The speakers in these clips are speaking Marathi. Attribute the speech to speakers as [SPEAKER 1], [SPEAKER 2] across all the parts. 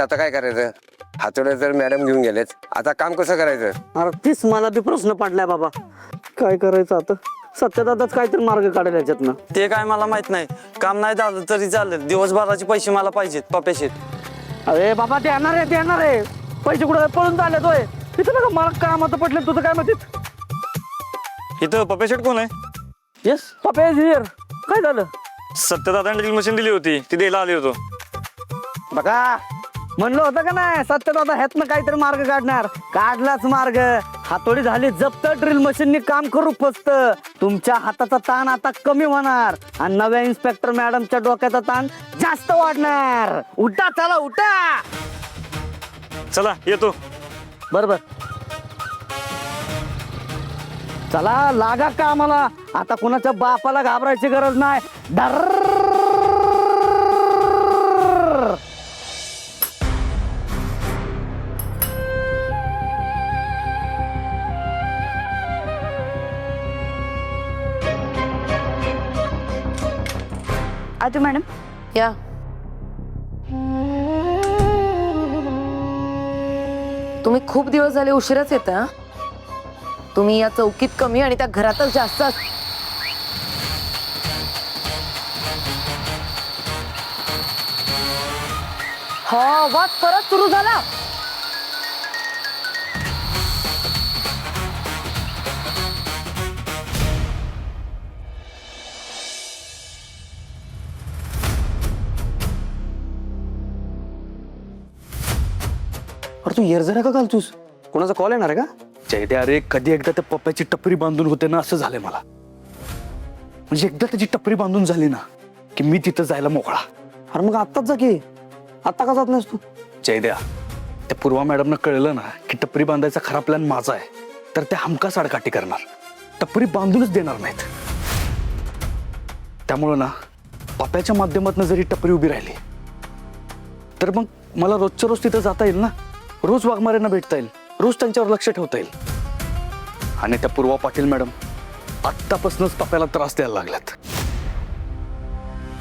[SPEAKER 1] आता काय करायचं? हातोड्या तर मॅडम घेऊन गेलेत, आता काम कसं करायचं?
[SPEAKER 2] अरे तीच मला बी प्रश्न पडलाय बाबा, काय करायचं आता? सत्यदादाच काहीतरी मार्ग काढेल याच्यातनं.
[SPEAKER 3] ते काय मला माहित नाही, काम नाही झालं तरी चालेल, दिवसभराचे पैसे मला पाहिजेत पप्याशेत.
[SPEAKER 2] अरे बाबा ते येणार आहे पैसे कुठं पळून चालले तोय तिथं ना मला कामात पडले. तुझं काय म्हणते?
[SPEAKER 3] इथं पप्याशेट कोण आहे?
[SPEAKER 2] Yes papa is here. काय झालं?
[SPEAKER 3] सत्यदादा ड्रिल मशीन दिली होती, ती द्यायला आली होतो.
[SPEAKER 2] बघा म्हणलं होतं का नाही, सत्यदादा ह्यातनं काहीतरी मार्ग काढणार. काढलाच मार्ग. हातोडी झाली जप्त, ड्रिल मशीननी काम करू फस्त. तुमच्या हाताचा ताण आता कमी होणार आणि नव्या इन्स्पेक्टर मॅडमच्या डोक्याचा ताण जास्त वाढणार. उठा चला उठा.
[SPEAKER 3] चला येतो.
[SPEAKER 2] बरोबर चला लागा का आम्हाला. आता कुणाच्या बापाला घाबरायची गरज नाही. डर
[SPEAKER 4] आतू मॅडम या. तुम्ही खूप दिवस झाले उशिराच येता. तुम्ही या चौकीत कमी आणि त्या घरातच जास्त हा वाद परत सुरू झाला.
[SPEAKER 2] अरे तू येर जरा का घालतोस? कोणाचा कॉल येणार आहे का?
[SPEAKER 5] जयदे अरे कधी एकदा त्या पप्प्याची टपरी बांधून होते ना, असं झालंय मला. म्हणजे एकदा त्याची टपरी बांधून झाली ना की मी तिथं जायला मोकळा.
[SPEAKER 2] अरे मग आत्ताच जा की. आत्ता का जात नाहीस तू?
[SPEAKER 5] जयद्या त्या पूर्वा मॅडमनं कळलं ना की टपरी बांधायचा खरा प्लॅन माझा आहे, तर ते हमखास आडकाठी करणार. टपरी बांधूनच देणार नाहीत. त्यामुळं ना पप्प्याच्या माध्यमातून जरी टपरी उभी राहिली तर मग मला रोजच्या रोज तिथं जाता येईल ना. रोज वाघमाऱ्यांना भेटता येईल, रोज त्यांच्यावर लक्ष ठेवता येईल. आणि त्या पूर्वा पाटील मॅडम आत्तापासूनच पप्प्याला त्रास द्यायला लागल्यात.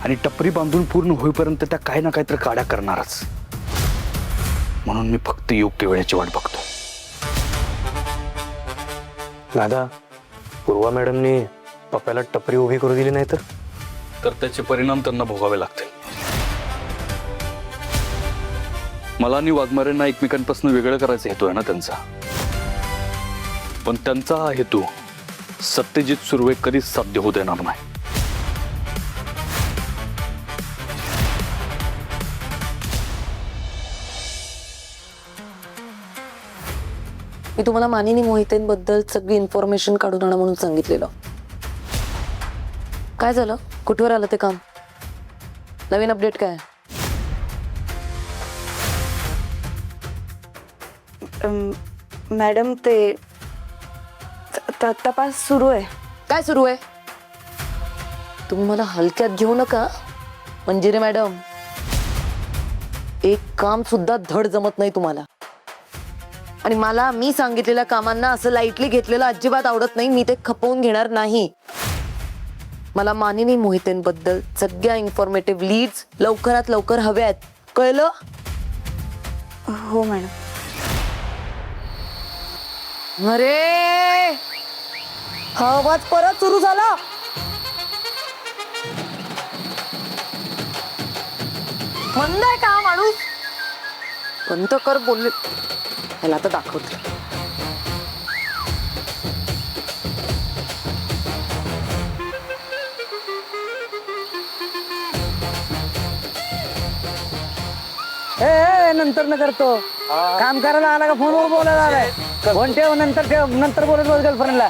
[SPEAKER 5] आणि टपरी बांधून पूर्ण होईपर्यंत त्या काही ना काहीतरी काड्या करणारच. म्हणून मी फक्त योग्य वेळेची वाट बघतो.
[SPEAKER 6] दादा पूर्वा मॅडमनी पप्प्याला टपरी उभी करू दिली नाही
[SPEAKER 5] तर त्याचे परिणाम त्यांना भोगावे लागतील. मला आणि वाघमारेंना एकमेकांपासून वेगळं करायचा हेतू आहे ना त्यांचा. पण त्यांचा हा हेतू सत्यजित सुर्वे कधीच साध्य होऊ देणार नाही.
[SPEAKER 4] मी तुम्हाला मानिनी मोहितेंबद्दल सगळी इन्फॉर्मेशन काढून आणा म्हणून सांगितलेलं. काय झालं? कुठवर आलं ते काम? नवीन अपडेट काय?
[SPEAKER 7] मॅडम ते तपास सुरू आहे.
[SPEAKER 4] काय सुरू आहे? तुम्ही मला हलक्यात घेऊ नका मंजिरे मॅडम. एक काम सुद्धा धड जमत नाही तुम्हाला. आणि मला मी सांगितलेल्या कामांना असं लाईटली घेतलेलं अजिबात आवडत नाही. मी ते खपवून घेणार नाही. मला मानिनी मोहितेंबद्दल सगळ्या इन्फॉर्मेटिव्ह लीड्स लवकरात लवकर हव्यात. कळलं?
[SPEAKER 7] हो मॅडम.
[SPEAKER 4] अरे हा आवाज परत सुरू झाला. मंद आहे का माणूस? बंद कर बोलले. ह्याला तर दाखवते.
[SPEAKER 2] ए नंतर न करतो. काम करायला आला का फोनवर बोलायला आलाय? फोन ठेव, नंतर बोलत बस गर्लफ्रेंडला.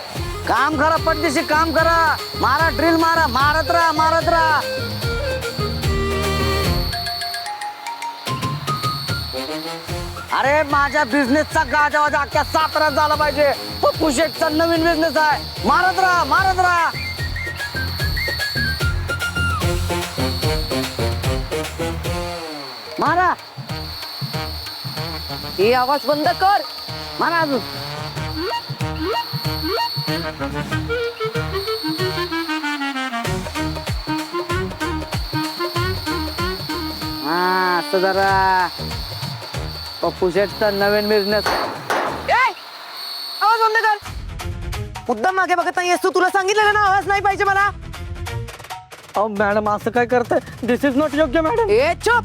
[SPEAKER 2] काम करा पटदिशी काम करा. मारा ड्रिल मारा. मारत राहा. अरे माझ्या बिझनेसचा गाजावाजा अख्ख्या साताऱ्यात झाला पाहिजे. पप्पू शेठचा नवीन बिझनेस आहे. मारत राहा. मारा.
[SPEAKER 4] हे आवाज बंद कर.
[SPEAKER 2] मारा अजून. हा असं जरा पप्पू शेठचा नवीन बिझनेस.
[SPEAKER 4] आवाज बंद कर. मुद्दाम मागे बघत नाही तू. तुला सांगितलेलं ना आवाज नाही पाहिजे मला.
[SPEAKER 2] अहो मॅडम असं काय करताय? दिस इज नॉट योग्य मॅडम.
[SPEAKER 4] ए चुप.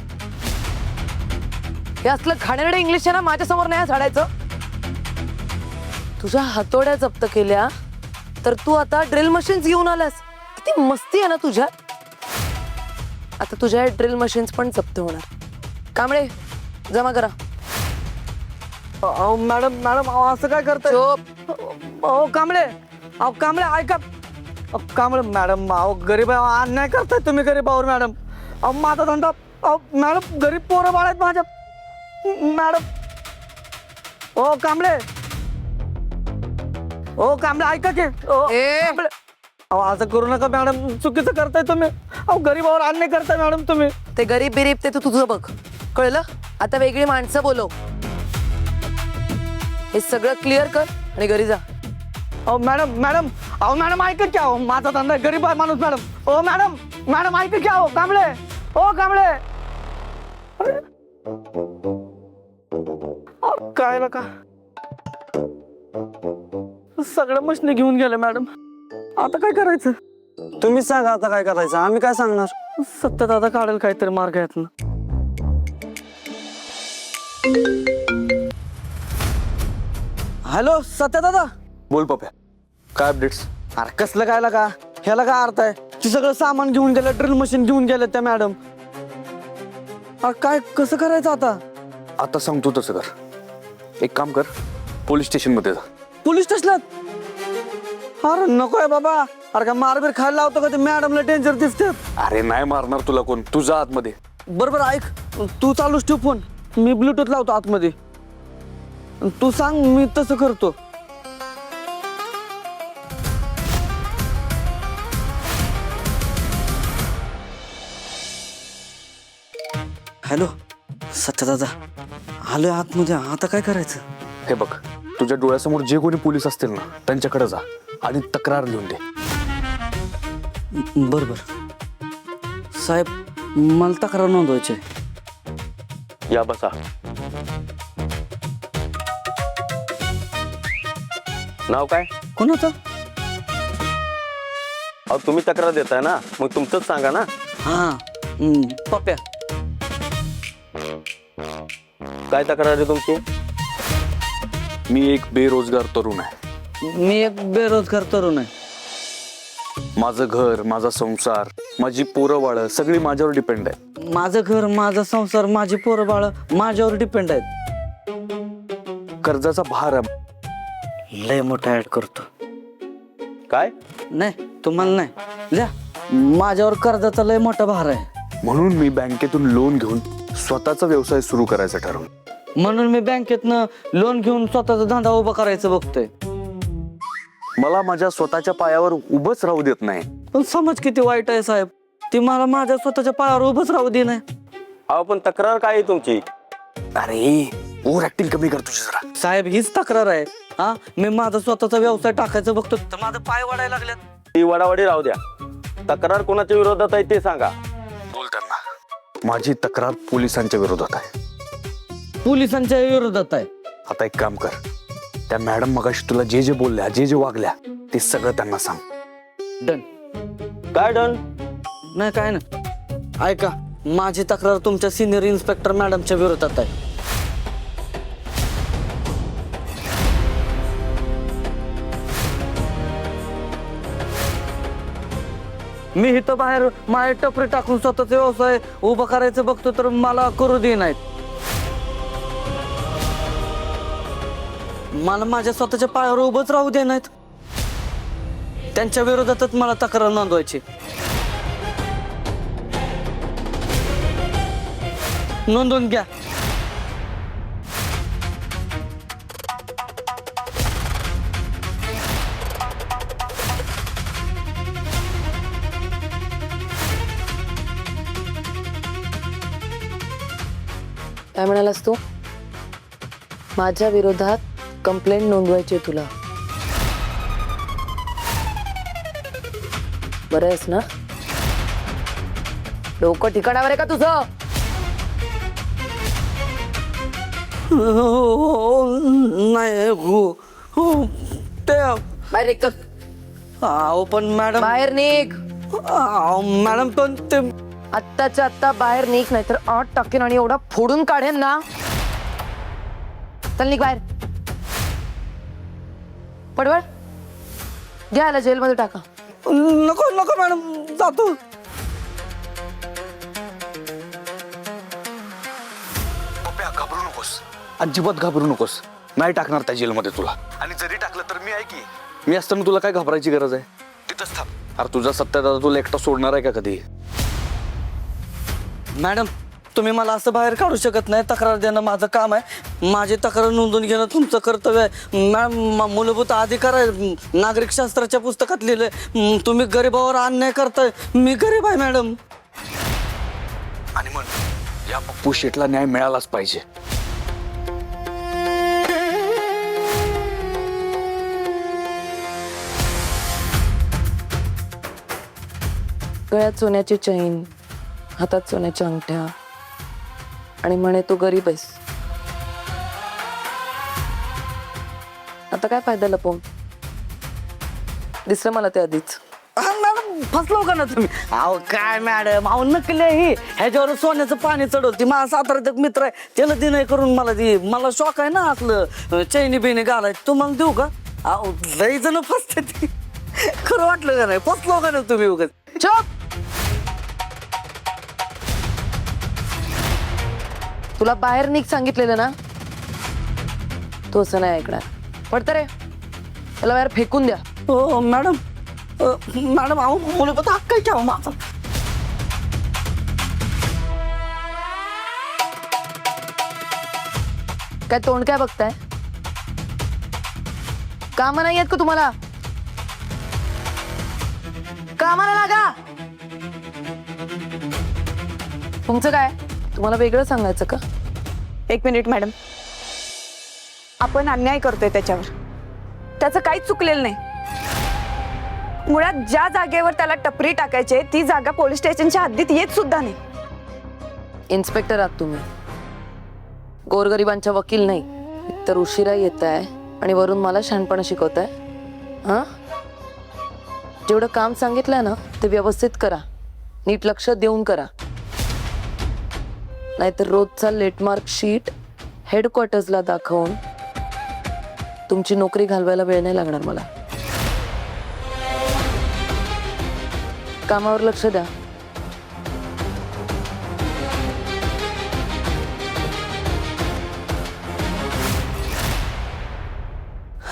[SPEAKER 4] हे असलं खाण्याकडे इंग्लिश आहे ना माझ्या समोर नाही झाडायचं. तुझ्या हातोड्या जप्त केल्या तर तू आता ड्रिल मशीन्स घेऊन आलास. किती मस्ती आहे ना तुझ्या. आता तुझ्या ड्रिल मशीन्स पण जप्त होणार. कांबळे जमा करा.
[SPEAKER 2] अहो मॅडम मॅडम अहो असं काय करताय?
[SPEAKER 4] चुप.
[SPEAKER 2] अहो कांबळे, अहो कांबळे ऐका. अहो, कांबळे मॅडम, अहो गरीब आहे, अहो, अन्याय करताय तुम्ही गरीबावर मॅडम. अहो माझा धंदा, अहो मॅडम गरीब पोरं बाळ आहेत माझ्या मॅडम. ओ कांबळे, ओ कांबळे ऐका की. ओ
[SPEAKER 4] ए.
[SPEAKER 2] कांबळे. अहो असं करू नका मॅडम, चुकीचं करताय तुम्ही. अहो गरीबावर अन्याय करताय मॅडम तुम्ही.
[SPEAKER 4] ते गरीब बिरीब ते तू तुझं बघ. कळलं. आता वेगळी माणसं बोलव. हे सगळं क्लिअर कर आणि घरी जा.
[SPEAKER 2] अहो मॅडम मॅडम, अहो मॅडम ऐका की. अहो माझा धंदा गरीब आहे माणूस मॅडम. ओ मॅडम मॅडम ऐका की. अहो कांबळे, ओ कांबळे. अरे. अहो, काय ना का सगळं मशनी घेऊन गेले मॅडम. आता काय करायचं?
[SPEAKER 3] तुम्हीच सांगा आता काय करायचं, आम्ही काय सांगणार.
[SPEAKER 2] सत्य दादा काढेल काहीतरी मार्ग आहेत ना. हॅलो सत्य दादा.
[SPEAKER 5] बोल पप्या, काय अपडेट्स?
[SPEAKER 2] अरे कसलं काय का ह्याला काय अर्थ आहे? ती सगळं सामान घेऊन गेलं, ड्रिल मशीन घेऊन गेलं त्या मॅडम. अरे काय कसं करायचं आता?
[SPEAKER 5] आता सांगतो तसं कर. एक काम कर, पोलीस स्टेशन मध्ये जा.
[SPEAKER 2] पोलीस स्टेशनात? अरे नकोय बाबा. अरे काय मारबीर खायला लावतो का? ते मॅडमला डेंजर दिसते.
[SPEAKER 5] अरे नाही मारणार तुला कोण, तू जा आतमध्ये.
[SPEAKER 2] बरोबर ऐक, तू चालूच ठेव फोन, मी ब्लूटूथ लावतो आतमध्ये. तू सांग मी तसं करतो. हॅलो सत्यदादा, आलोय आतमध्ये. आता काय करायचं?
[SPEAKER 5] हे बघ, तुझ्या डोळ्यासमोर जे कोणी पोलीस असतील ना त्यांच्याकडे जा आणि तक्रार लिहून दे.
[SPEAKER 2] बर बर साहेब, मला तक्रार नोंदवायची.
[SPEAKER 6] या बसा. नाव काय?
[SPEAKER 2] कोणाचं?
[SPEAKER 6] अहो तुम्ही तक्रार देताय ना, मग तुमचंच सांगा ना.
[SPEAKER 2] हा पप्प्या.
[SPEAKER 6] काय तक्रार आहे तुमची?
[SPEAKER 5] मी एक बेरोजगार तरुण आहे.
[SPEAKER 2] मी एक बेरोजगार तरुण आहे.
[SPEAKER 5] माझं घर, माझा संसार, माझी पोरं बाळ सगळी माझ्यावर डिपेंड आहे.
[SPEAKER 2] माझं घर, माझा संसार, माझी पोरं बाळ माझ्यावर डिपेंड आहेत.
[SPEAKER 5] कर्जाचा भार आहे.
[SPEAKER 2] लय मोठा ऍड करतो.
[SPEAKER 6] काय?
[SPEAKER 2] नाही तुम्हाला नाही, जा. माझ्यावर कर्जाचा लय मोठा भार आहे.
[SPEAKER 5] म्हणून मी बँकेतून लोन घेऊन स्वतःचा व्यवसाय सुरू करायचं ठरवलं.
[SPEAKER 2] म्हणून मी बँकेतनं लोन घेऊन स्वतःचा धंदा उभा करायचं बघतोय.
[SPEAKER 5] मला माझ्या स्वतःच्या पायावर उभंच राहू देत नाही.
[SPEAKER 2] पण समाज किती वाईट आहे साहेब. ती मला माझ्या स्वतःच्या पायावर उभंच राहू दे नाही.
[SPEAKER 6] अहो पण तक्रार काय आहे तुमची?
[SPEAKER 5] अरे ओव्हर ऍक्टिंग कमी कर तुझी जरा.
[SPEAKER 2] साहेब हीच तक्रार आहे. हा मी माझा स्वतःचा व्यवसाय टाकायचं बघतो तर माझं पाय वाढायला लागल्यात.
[SPEAKER 6] ती वडावडी राहू द्या. तक्रार कोणाच्या विरोधात आहे ते सांगा.
[SPEAKER 5] बोल त्यांना. माझी तक्रार पोलिसांच्या विरोधात आहे.
[SPEAKER 2] पोलिसांच्या विरोधात आहे.
[SPEAKER 5] आता एक काम कर, त्या मॅडम मगाशी तुला जे जे बोलल्या, जे जे वागल्या ते सगळं त्यांना सांग.
[SPEAKER 2] डन.
[SPEAKER 6] काय डन?
[SPEAKER 2] नाही काय ना, ऐका, माझी तक्रार तुमच्या सिनियर इन्स्पेक्टर मॅडमच्या विरोधात आहे. मी इथं बाहेर माझे टपरी टाकून स्वतःचा व्यवसाय उभा करायचं बघतो तर मला करू दे नाहीत. मला माझ्या स्वतःच्या पायावर उभंच राहू दे नाहीत. त्यांच्या विरोधातच मला तक्रार नोंदवायची. नोंदवून घ्या.
[SPEAKER 4] काय म्हणालास तू? माझ्या विरोधात कंप्लेंट नोंदवायची आहे तुला. बरं आहेस ना? डोकं ठिकाणावर आहे का तुझं?
[SPEAKER 2] नाही हो ते
[SPEAKER 4] बाहेर निघ.
[SPEAKER 2] अहो पण मॅडम
[SPEAKER 4] बाहेर निघ.
[SPEAKER 2] मॅडम पण ते
[SPEAKER 4] आत्ताच्या आत्ता बाहेर निघ, नाहीतर आत टाकेन आणि एवढा फोडून काढेन ना. चल निघ बाहेर. पडवळ घ्या याला जेलमध्ये टाका.
[SPEAKER 2] नको नको मॅडम जातो.
[SPEAKER 5] पप्या घाबरू नकोस, अजिबात घाबरू नकोस. नाही टाकणार त्या जेलमध्ये तुला. आणि जरी टाकलं तर मी आहे की, मी असताना तुला काय घाबरायची गरज आहे. तिथंच थांब. अरे तुझा सत्यादादा तुला एकटा सोडणार आहे का कधी?
[SPEAKER 2] मॅडम तुम्ही मला असं बाहेर काढू शकत नाही. तक्रार देणं माझं काम आहे. माझी तक्रार नोंदवून घेणं तुमचं कर्तव्य आहे. मॅडम मूलभूत अधिकार आहे, नागरिक शास्त्राच्या पुस्तकात लिहिलंय. तुम्ही गरीबावर अन्याय करताय. मी गरीब आहे मॅडम.
[SPEAKER 5] आणि मग या पप्पू शेटला न्याय मिळालाच पाहिजे.
[SPEAKER 4] गळ्यात सोन्याची चैन, हातात सोन्याच्या अंगठ्या आणि म्हणे तू गरीब आहेस. आता काय फायदा लपवून? दिसलं मला ते आधीच.
[SPEAKER 2] मॅडम फसलो का ना तुम्ही? अहो काय मॅडम, अहो नकली आहे ही. ह्याच्यावर सोन्याचं पाणी चढवते. माझा साताऱ्यात एक मित्र आहे, त्याला ती नाही करून मला ती. मला शॉक आहे ना असलं चैनी बिनी घालायचं. तुम्हाला देऊ का? अहो लई जण फसते ती. खरं वाटलं का नाही? फसलो का नाही तुम्ही उगाच?
[SPEAKER 4] चुप. तुला बाहेर निघ सांगितलेलं ना, तू असं नाही ऐकणार. पडतं रे, त्याला बाहेर फेकून द्या.
[SPEAKER 2] हो मॅडम. मॅडम अहो मूलभूत हक्क आहे की माझा.
[SPEAKER 4] काय तोंड काय बघताय? कामं नाही आहेत का तुम्हाला? कामाला लागा. तुमचं काय? तुम्हाला वेगळं सांगायचं का?
[SPEAKER 7] एक मिनिट मॅडम, आपण अन्याय करतोय त्याच्यावर. त्याचं काहीच चुकलेलं नाही. मुळात ज्या जागेवर त्याला टपरी टाकायची ती जागा पोलीस स्टेशनच्या हद्दीत येत सुद्धा नाही.
[SPEAKER 4] इन्स्पेक्टर आहात तुम्ही, गोरगरिबांच्या वकील नाही. तर उशिरा येत आहे आणि वरून मला शहाणपणा शिकवताय. हा, जेवढं काम सांगितलंय ना ते व्यवस्थित करा, नीट लक्ष देऊन करा. नाहीतर रोजचा लेटमार्क शीट हेडक्वार्टर्सला दाखवून तुमची नोकरी घालवायला वेळ नाही लागणार मला. कामावर लक्ष द्या.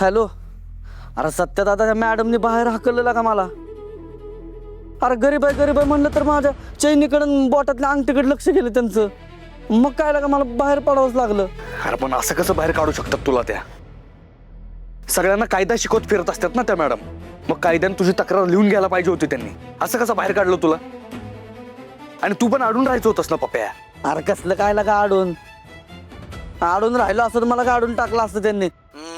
[SPEAKER 2] हॅलो. अरे सत्यदादा मॅडमने बाहेर हाकललेला का मला? अरे गरीब आहे म्हणलं तर माझ्या चैनीकडून बोटातल्या अंगठीकडे लक्ष गेलं त्यांचं. मग काय लागा मला बाहेर पडावंच लागलं.
[SPEAKER 5] अरे पण असं कसं बाहेर काढू शकतात तुला त्या? सगळ्यांना कायदा शिकवत फिरत असतात ना त्या मॅडम. मग कायद्याने तुझी तक्रार लिहून घ्यायला पाहिजे होती त्यांनी. असं कसं बाहेर काढलं तुला? आणि तू पण अडून राहायचं होतस ना पप्या.
[SPEAKER 2] अरे कसलं काय लागा अडून राहिलं असतं तर मला काढून टाकलं असतं त्यांनी.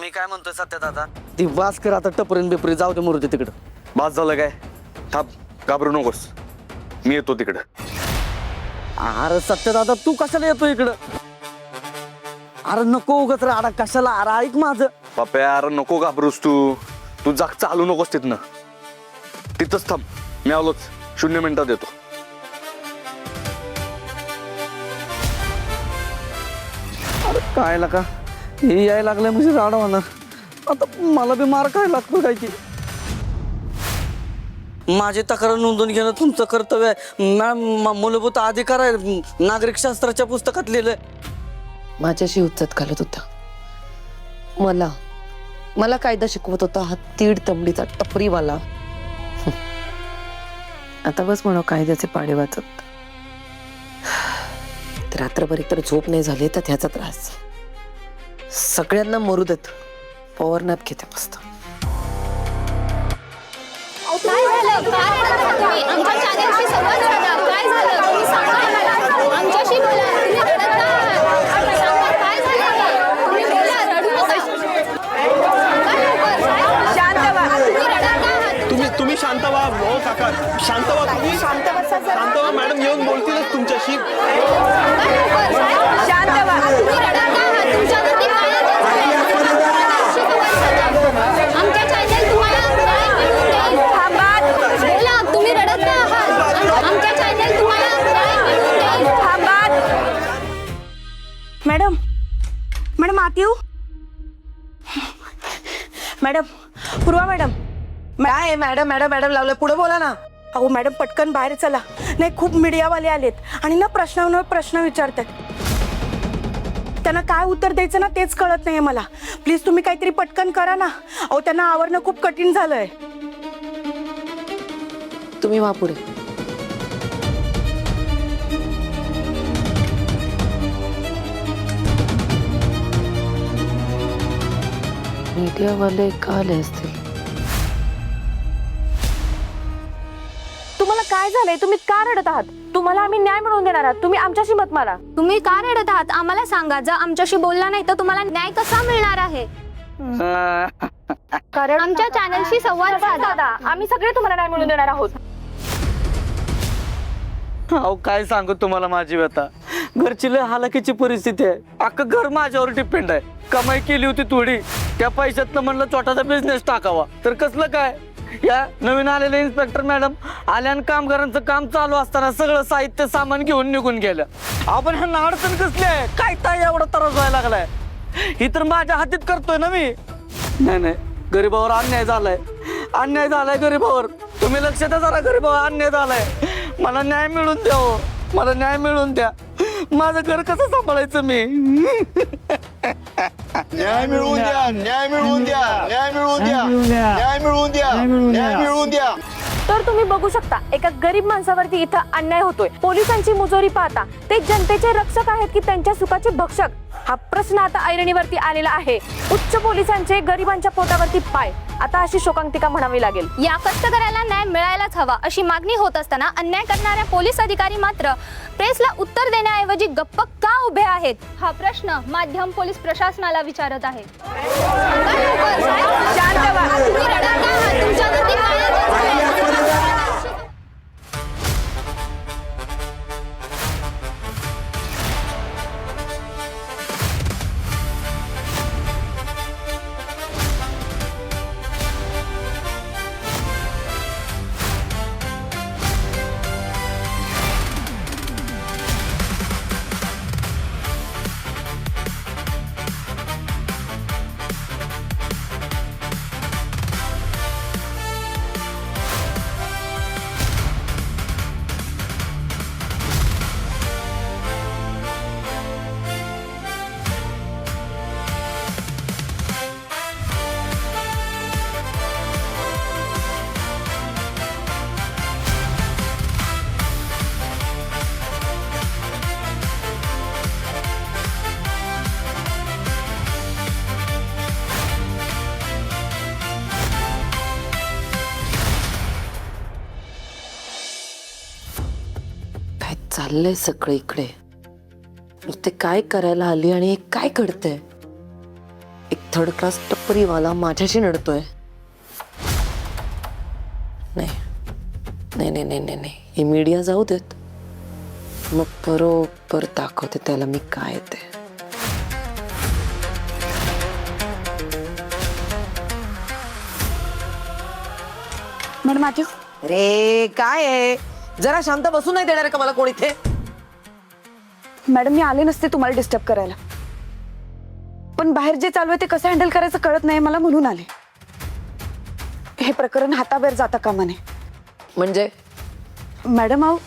[SPEAKER 2] मी काय म्हणतोय सत्यदादा, ती वास कर आता. टपरीन बिपरी जाऊ दे मुरुदे तिकडं.
[SPEAKER 5] बास झालं काय? थांब, घाबरू नकोस, मी येतो तिकडं.
[SPEAKER 2] अरे सत्यदादा तू कशाला येतो इकडं? अरे नको उगाच राडा कशाला. अरे ऐक माझं.
[SPEAKER 5] पप्या अरे नको घाबरूस तू. तू जाग चालू नकोस तिथनं. तिथंच थांब, मी आलोच. 0 मिनिटात येतो.
[SPEAKER 2] अरे काय लागा हे यायला लागलं म्हणजे राडा होणार. आता मला बी मार काय लागतो काय की. माझी तक्रार नोंदवून घेणं तुमचं कर्तव्य आहे. मॅम मूलभूत अधिकार आहे, नागरिक शास्त्राच्या पुस्तकात लिहिलंय.
[SPEAKER 4] माझ्याशी हुज्जत घालत होता. मला कायदा शिकवत होता हा तीड तंबडीचा टपरीवाला. आता बस म्हणू कायद्याचे पाडे वाचत. रात्रभर एकतर झोप नाही झाली तर ह्याचा त्रास. सगळ्यांना मरू देत. पॉवर नॅप घेते मस्त.
[SPEAKER 8] काय झालं? काय रडता तुम्ही? आमच्या चॅनेलशी संवाद साधा. काय झालं? तुम्ही सांगा मला. आमच्याशी बोला. तुम्ही रडत आहात. सांगा काय झालं? तुम्ही बोला, रडू नका. सांगा लवकर.
[SPEAKER 7] शांत व्हा.
[SPEAKER 8] तुम्ही रडत आहात.
[SPEAKER 9] तुम्ही शांत व्हा. हो काका, शांत व्हा तुम्ही. शांत व्हा. मॅडम येऊन बोलतीलच तुमच्याशी.
[SPEAKER 8] सांगा लवकर.
[SPEAKER 7] शांत व्हा.
[SPEAKER 8] तुम्ही रडत आहात. तुमच्या
[SPEAKER 7] मॅडम मॅडम आत येऊ मॅडम पूर्वा मॅडम
[SPEAKER 4] काय मॅडम मॅडम मॅडम लावलं पुढे बोला ना.
[SPEAKER 7] अहो मॅडम पटकन बाहेर चला. नाही खूप मीडियावाले आलेत आणि ना प्रश्नावर प्रश्न विचारतात. त्यांना काय उत्तर द्यायचं ना तेच कळत नाहीये मला. प्लीज तुम्ही काहीतरी पटकन करा ना. अहो त्यांना आवरणं खूप कठीण झालंय.
[SPEAKER 4] तुम्ही वा पुढे. मीडियावाले का आले असतील?
[SPEAKER 7] तुम्हाला काय झालंय? तुम्ही का रडत आहात? तुम्हाला आम्ही न्याय मिळवून देणार आहात. तुम्ही आमच्याशी मत मारा.
[SPEAKER 8] तुम्ही का रडत आहात आम्हाला सांगा. जर आमच्याशी बोलला नाही तर तुम्हाला न्याय कसा मिळणार आहे? कारण आमच्या चॅनलशी संवाद साधा.
[SPEAKER 7] आम्ही सगळे तुम्हाला न्याय मिळवून देणार आहोत.
[SPEAKER 3] अहो काय सांगू तुम्हाला माझी व्यथा. घरची लय हालाकीची परिस्थिती आहे. अख्खं घर माझ्यावर डिपेंड आहे. कमाई केली होती थोडी, त्या पैशातनं म्हणलं छोटासा बिझनेस टाकावा, तर कसलं काय या नवीन आलेले इन्स्पेक्टर मॅडम आल्या आणि कामगारांचं काम चालू असताना सगळं साहित्य सामान घेऊन निघून गेलं. आपण ह्यांना अडचण कसली आहे काय ताई एवढा त्रास व्हायला लागलाय. ही तर माझ्या हातीत करतोय ना मी. नाही गरीबावर अन्याय झालाय गरीबावर. तुम्ही लक्ष द्या जरा, गरीबावर अन्याय झालाय. मला न्याय मिळून द्या हो, मला न्याय मिळून द्या. माझं घर कसं सांभाळायचं मी?
[SPEAKER 9] न्याय मिळवून द्या, न्याय मिळवून द्या, न्याय मिळवून द्या, न्याय मिळवून द्या, न्याय मिळवून द्या.
[SPEAKER 7] तर तुम्ही बघू शकता एका गरीब माणसावरती इथं अन्याय होतोय. पोलिसांची मुजोरी पाहता ते जनतेचे रक्षक आहेत की त्यांच्या सुखाचे भक्षक, हा प्रश्न आता ऐरणीवरती आलेला आहे. उच्च पोलिसांचे गरिबांच्या पोटावरती पाय, आता अशी शोकांतिका म्हणावी लागेल.
[SPEAKER 8] या कष्टकऱ्याला न्याय मिळायलाच हवा अशी मागणी होत असताना अन्याय करणाऱ्या पोलीस अधिकारी मात्र प्रेसला उत्तर देण्याऐवजी गप्प का उभे आहेत हा प्रश्न माध्यम पोलीस प्रशासनाला विचारत आहे.
[SPEAKER 4] चाललंय सगळं इकडे. इथे काय करायला आली आणि हे काय घडतंय? एक थर्ड क्लास टप्परीवाला माझ्याशी नडतोय. नाही नाही नाही नाही नाही नाही, हे मीडिया जाऊ देत, मग बरोबर दाखवते त्याला मी काय ते.
[SPEAKER 7] मॅडम आजी
[SPEAKER 4] रे काय आहे, जरा शांत बसू नाही देणार का मला कोण इथे?
[SPEAKER 7] मॅडम मी आले नसते तुम्हाला डिस्टर्ब करायला, पण बाहेर जे चालू आहे ते कसं हँडल करायचं कळत नाही मला, म्हणून आले. हे प्रकरण हाताबाहेर जाता कामा नये.
[SPEAKER 4] म्हणजे
[SPEAKER 7] मॅडम अहो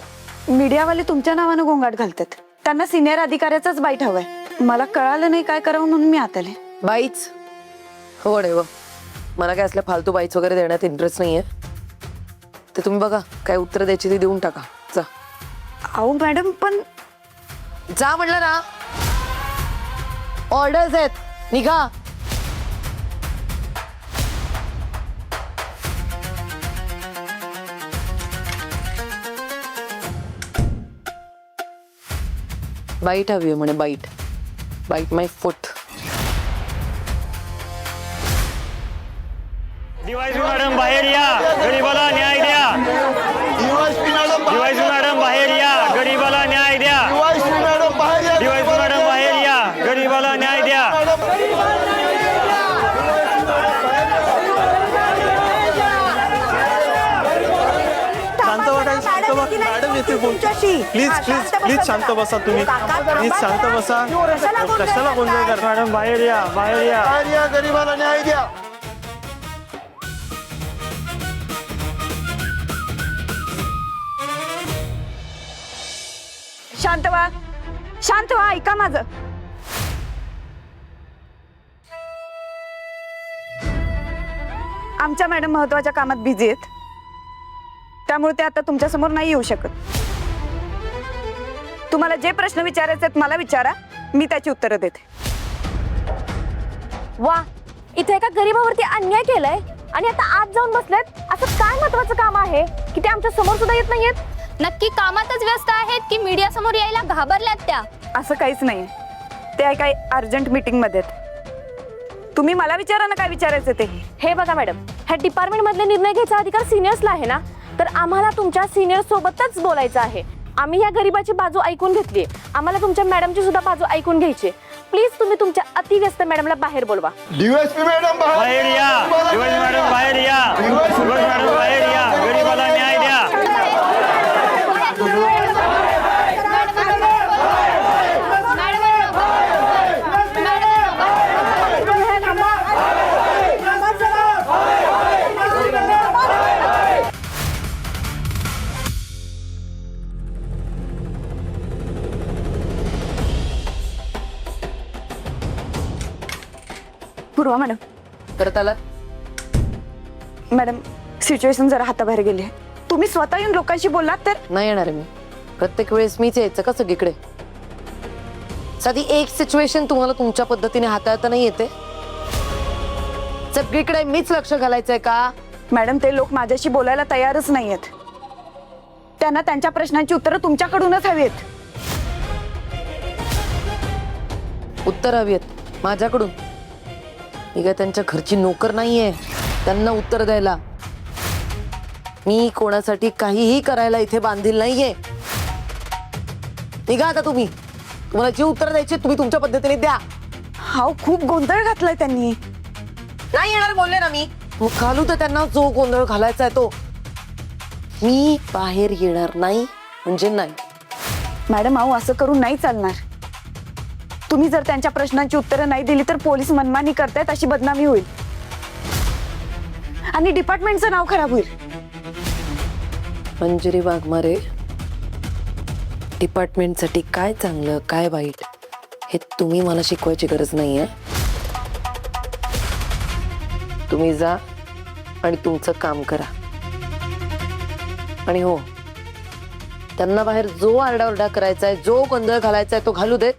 [SPEAKER 7] मीडियावाले तुमच्या नावानं गोंगाट घालतात. त्यांना सिनियर अधिकाऱ्याचाच बाईट हवाय. मला कळालं नाही काय करावं म्हणून मी आत आले.
[SPEAKER 4] बाईच हो रे, मला काय असल्या फालतू बाईच वगैरे देण्यात इंटरेस्ट नाहीये. ते तुम्ही बघा काय उत्तर द्यायची ती देऊन टाका. जा.
[SPEAKER 7] अहो मॅडम पण
[SPEAKER 4] जा म्हणलं ना, ऑर्डर्स आहेत, निघा. बाईट हवी म्हणे, बाईट. बाईट माय फुट.
[SPEAKER 10] डीवायसी मॅडम बाहेर या, गरीबाला न्याय द्या.
[SPEAKER 9] डीवायसी मॅडम
[SPEAKER 10] डीवायसी मॅडम बाहेर या, गरीबाला न्याय द्या.
[SPEAKER 9] डीवायसी मॅडम बाहेर या.
[SPEAKER 10] डीवायसी मॅडम बाहेर या, गरीबाला न्याय द्या.
[SPEAKER 3] शांत वाटायचं, शांत व्हा.
[SPEAKER 7] की नाही
[SPEAKER 10] मॅडम येते
[SPEAKER 7] तुमच्याशी?
[SPEAKER 10] प्लीज
[SPEAKER 7] हा,
[SPEAKER 10] प्लीज प्लीज शांत
[SPEAKER 7] जरा.
[SPEAKER 10] बसा तुम्ही
[SPEAKER 7] काका,
[SPEAKER 10] प्लीज
[SPEAKER 7] थांबा
[SPEAKER 10] शांत
[SPEAKER 7] जरा.
[SPEAKER 10] बसा
[SPEAKER 7] कशाला गोंधळ
[SPEAKER 10] कर मॅडम बाहेर या बाहेर या
[SPEAKER 9] बाहेर या, गरीबाला न्याय द्या.
[SPEAKER 7] शांत व्हा, शांत व्हा, ऐका माझं. आमच्या मॅडम महत्वाच्या कामात बिझी आहेत, त्यामुळे ते आता तुमच्या समोर नाही येऊ शकत. तुम्हाला जे प्रश्न विचारायचे आहेत मला विचारा, मी त्याची उत्तरं देते.
[SPEAKER 8] वा, इथे एका गरीबावरती अन्याय केलाय आणि आता आत जाऊन बसलेत. असं काय महत्वाचं काम आहे की ते आमच्या समोर सुद्धा येत नाहीयेत? नक्की कामातच व्यस्त आहेत की मीडिया समोर यायला घाबरल्यात त्या?
[SPEAKER 7] असं काहीच नाही, ते काही अर्जंट मीटिंग मध्ये आहेत. तुम्ही मला विचारा ना काय विचारायचं ते.
[SPEAKER 8] हे बघा मॅडम, ह्या डिपार्टमेंट मधले निर्णय घ्यायचा अधिकार सिनियर्सला आहे ना, तर आम्हाला तुमच्या सिनियर सोबतच बोलायचं आहे. आम्ही ह्या गरीबाची बाजू ऐकून घेतली, आम्हाला तुमच्या मॅडमची सुद्धा बाजू ऐकून घ्यायची. प्लीज तुम्ही तुमच्या अतिव्यस्त मॅडमला बाहेर बोलवा.
[SPEAKER 9] DYSP मॅडम
[SPEAKER 10] बाहेर या शिवाजी मॅडम बाहेर या शिवाजी मॅडम बाहेर या गरीबाला न्याय द्या
[SPEAKER 7] पूर्वा मॅडम,
[SPEAKER 4] परत आला?
[SPEAKER 7] मॅडम सिच्युएशन जरा हाताबाहेर गेली आहे. तुम्ही स्वतः येऊन लोकांशी बोललात तर.
[SPEAKER 4] नाही येणार मी प्रत्येक वेळेस मीच यायचं का सगळीकडे? साधी एक सिच्युएशन तुम्हाला तुमच्या पद्धतीने हाताळता नाही येते? सगळीकडे मीच लक्ष घालायचंय का?
[SPEAKER 7] मॅडम ते लोक माझ्याशी बोलायला तयारच नाही आहेत. त्यांना त्यांच्या प्रश्नांची उत्तरं तुमच्याकडूनच हवी आहेत.
[SPEAKER 4] उत्तर हवी आहेत माझ्याकडून? मी काय त्यांच्या घरची नोकर नाहीये त्यांना उत्तर द्यायला. मी कोणासाठी काहीही करायला इथे बांधील नाहीये. निघा आता तुम्ही. तुम्हाला जी उत्तर द्यायची तुम्ही तुमच्या पद्धतीने द्या.
[SPEAKER 7] हाव, खूप गोंधळ घातलाय त्यांनी.
[SPEAKER 4] नाही येणार बोलले ना मी. मग घालू तर त्यांना जो गोंधळ घालायचा आहे तो. मी बाहेर येणार नाही म्हणजे नाही.
[SPEAKER 7] मॅडम अहो, असं करून नाही चालणार. तुम्ही जर त्यांच्या प्रश्नांची उत्तरं नाही दिली तर पोलीस मनमानी करतायत अशी बदनामी होईल आणि डिपार्टमेंटचं नाव खराब होईल.
[SPEAKER 4] मंजिरी वाघमारे, डिपार्टमेंटसाठी काय चांगलं काय वाईट हे तुम्ही मला शिकवायची गरज नाहीये. तुम्ही जा आणि तुमचं काम करा. आणि हो, त्यांना बाहेर जो आरडाओरडा करायचा आहे जो गोंधळ घालायचा आहे तो घालू देत,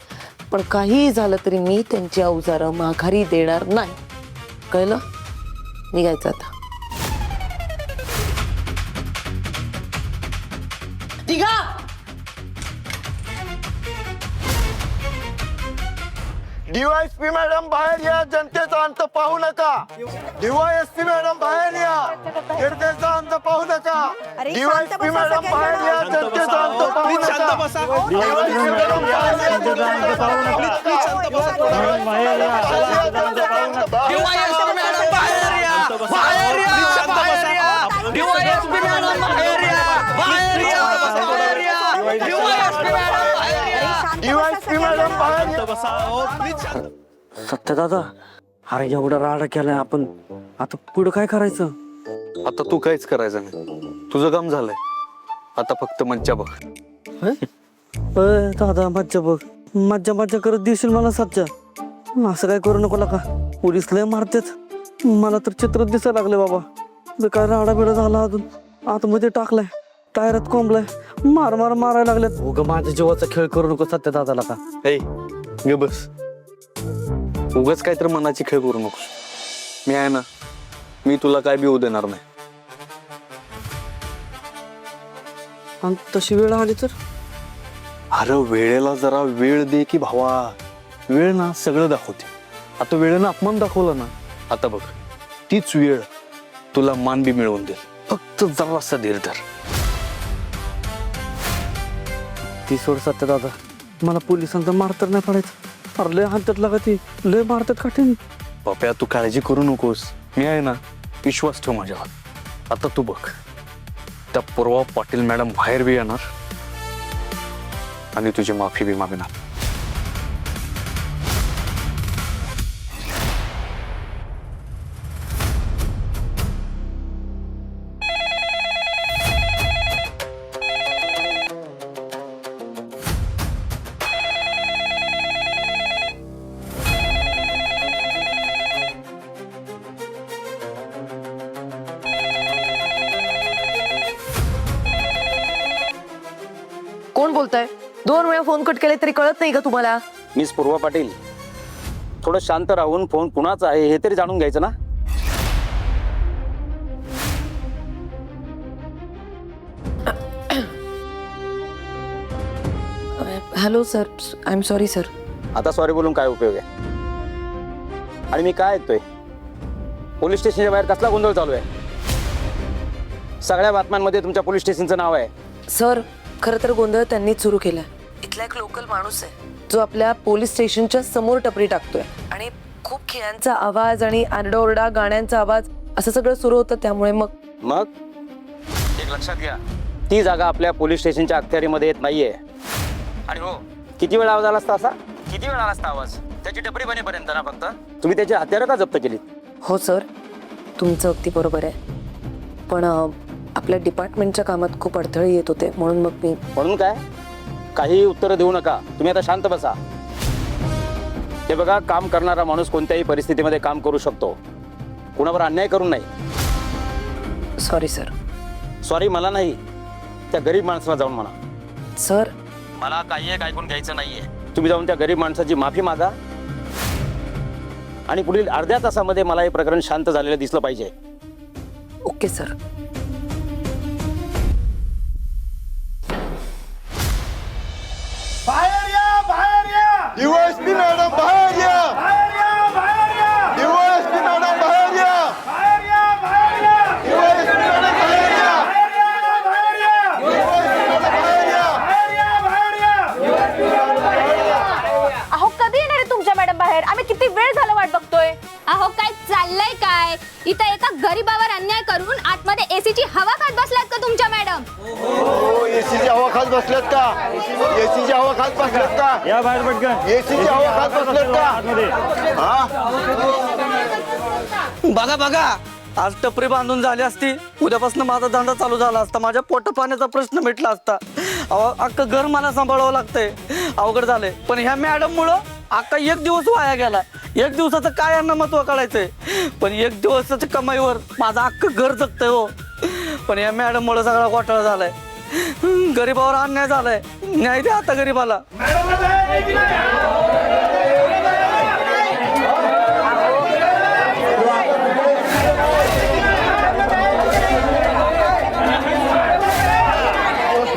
[SPEAKER 4] पण काही झालं तरी मी त्यांची अवजारं माघारी देणार नाही. कळलं? निघायचं आता. निघा.
[SPEAKER 9] DYSP मॅडम बाहेर या, जनतेचा अंत पाहू नका. DYSP मॅडम बाहेर या, जनतेचा अंत पाहू नका. DYSP मॅडम बाहेर या, जनतेचा अंत पाहू नका. DYSP मॅडम बाहेर या, जनतेचा अंत पाहू नका.
[SPEAKER 10] बाहेर या
[SPEAKER 9] DYSP मॅडम बाहेर या.
[SPEAKER 3] सत्य दादा, अरे एवढा राडा केलाय आपण, आता पुढं काय करायचं?
[SPEAKER 5] आता तू काहीच करायचं नाही, तुझं काम झालंय. आता फक्त मज्जा बघ.
[SPEAKER 3] दादा मज्जा बघ, मज्जा मज्जा करत देशील मला सच्चा. असं काय करू नको का, पोलीस लय मारतेत. मला तर चित्र दिसायला लागले बाबा. काय राडा बिडा झाला, अजून आतमध्ये टाकलाय, टायरात कोंबलाय, मार मार मारायला लागल्यात. उगा माझ्या जीवाचा खेळ करू नको सत्य दादाला का.
[SPEAKER 5] ऐ गे बस, उगाच काय तर मनाची खेळ करू नकोस. मी आहे ना, मी तुला काय बी होऊ देणार नाही.
[SPEAKER 3] आणि तशी वेळ आली तर?
[SPEAKER 5] अरे वेळेला जरा वेळ दे की भावा. वेळ ना सगळं दाखवते. आता वेळेनं अपमान दाखवला ना, आता बघ तीच वेळ तुला मान बी मिळवून देईल. फक्त जरासा धीर धर.
[SPEAKER 3] ती सोड सत्य दादा, मला पोलिसांचा मार तर नाही पडायचं. अरे लय हातात लागा, ती लय मारतात काठीने.
[SPEAKER 5] पप्या तू काळजी करू नकोस, मी आहे ना, विश्वास ठेव माझ्यावर. आता तू बघ, त्या पूर्वा पाटील मॅडम बाहेर बी येणार आणि तुझी माफी बी मागणार.
[SPEAKER 4] कोण बोलताय? 2 वेळा फोन कट केले तरी कळत नाही का तुम्हाला?
[SPEAKER 6] मिस पूर्वा पाटील, थोडं शांत राहून फोन कुणाचा आहे हे तरी जाणून घ्यायचं ना.
[SPEAKER 4] Hello sir, I am sorry sir.
[SPEAKER 6] आता सॉरी बोलून काय उपयोग आहे? आणि मी काय ऐकतोय? पोलीस स्टेशनच्या बाहेर कसला गोंधळ चालू आहे? सगळ्या बातम्यांमध्ये तुमच्या पोलीस स्टेशनचं नाव आहे.
[SPEAKER 4] सर, खरं तर गोंधळ त्यांनीच सुरू केला. इथला एक लोकल माणूस आहे जो आपल्या पोलीस स्टेशनच्या समोर टपरी टाकतोय आणि खूप खेळांचा आवाज आणि आरडाओरडा, गाण्यांचा आवाज असं सगळं सुरू होतं. त्यामुळे मग
[SPEAKER 6] एक लक्षात घ्या, ती जागा आपल्या पोलीस स्टेशनच्या अखत्यारीमध्ये येत नाहीये. आणि हो, किती वेळ आवाज आला असता असा? किती वेळ आला असता आवाज? त्याची टपरी बनेपर्यंत ना फक्त. तुम्ही त्याची हत्यारं का जप्त केलीत?
[SPEAKER 4] हो सर, तुमचं अगदी बरोबर आहे. पण आपल्या डिपार्टमेंटच्या कामात खूप अडथळे येत होते म्हणून मग मी.
[SPEAKER 6] म्हणून काय? काही उत्तरं देऊ नका, तुम्ही आता शांत बसा. हे बघा, काम करणारा माणूस कोणत्याही परिस्थितीमध्ये काम करू शकतो, कुणावर अन्याय करून नाही.
[SPEAKER 4] Sorry sir.
[SPEAKER 6] सॉरी मला नाही, त्या गरीब माणसाला जाऊन म्हणा.
[SPEAKER 4] सर,
[SPEAKER 6] मला काही एक ऐकून घ्यायचं नाहीये. तुम्ही जाऊन त्या गरीब माणसाची माफी मागा आणि पुढील अर्ध्या तासामध्ये मला हे प्रकरण शांत झालेलं दिसलं पाहिजे.
[SPEAKER 4] Okay sir.
[SPEAKER 9] बाहेर या, बाहेर या. डीवायएसपी मॅडम बाहेर या. डीवायएसपी मॅडम बाहेर या. डीवायएसपी मॅडम बाहेर या.
[SPEAKER 7] अहो कधी येणार आहे तुमच्या मॅडम बाहेर? आम्ही किती वेळ झाला वाट बघतोय.
[SPEAKER 8] अहो काय चाललंय काय? इथं एका गरीबावर अन्याय करून आतमध्ये एसीची हवा खात बसलात का तुमच्या मॅडम?
[SPEAKER 9] हो, एसीची हवा खात बसलेत का? एसीची हवा खात बसलेत का?
[SPEAKER 10] या बाहेर पटकन.
[SPEAKER 9] एसीची हवा खात बसलेत का? हा?
[SPEAKER 3] बघा बघा, आज टपरी बांधून झाली असती, उद्यापासून माझा धंदा चालू झाला असता, माझ्या पोटापाण्याचा प्रश्न मिटला असता. अहो अख्खं घर मला सांभाळावं लागतंय, अवघड झालंय. पण ह्या मॅडम मुळे अख्खा 1 दिवस वाया गेला. 1 दिवसाचं काय यांना महत्व कळायचंय, पण 1 दिवसाच्या कमाईवर माझं अख्खं घर जगतंय हो. पण या मॅडम मुळे सगळा घोटाळा झालाय, गरीबावर अन्याय झालाय. न्याय द्या आता गरीबाला.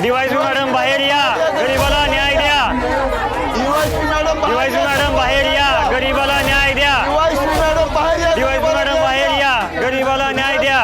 [SPEAKER 10] डीवायएसपी मॅडम बाहेर या, गरीबाला न्याय द्या.
[SPEAKER 9] डीवायएसपी मॅडम
[SPEAKER 10] डीवायएसपी मॅडम बाहेर या, गरीबाला न्याय द्या.
[SPEAKER 9] डीवायएसपी मॅडम बाहेर या.
[SPEAKER 10] डीवायएसपी मॅडम बाहेर या, गरीबाला न्याय द्या.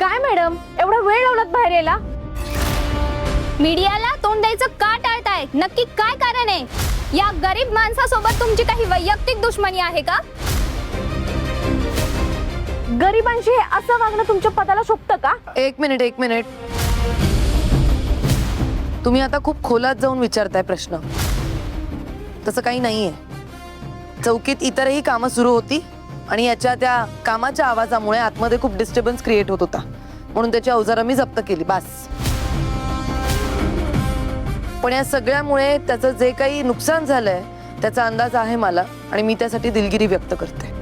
[SPEAKER 8] काय मॅडम, एवढा वेळ लावलात बाहेर यायला? मीडियाला तोंड द्यायचं का टाळताय? नक्की काय कारण आहे? या गरीब माणसासोबत तुमची काही वैयक्तिक दुश्मनी आहे का?
[SPEAKER 7] गरिबांशी हे असं वागणं तुमच्या पदाला शोभतं का?
[SPEAKER 4] एक मिनिट. तुम्ही आता खूप खोलात जाऊन विचारताय प्रश्न. तसं काही नाहीये. चौकीत इतरही कामं सुरू होती आणि याच्या त्या कामाच्या आवाजामुळे आतमध्ये खूप डिस्टर्बन्स क्रिएट होत होता, म्हणून त्याची अवजारं मी जप्त केली, बस. पण या सगळ्यामुळे त्याचं जे काही नुकसान झालंय त्याचा अंदाज आहे मला आणि मी त्यासाठी दिलगिरी व्यक्त करते.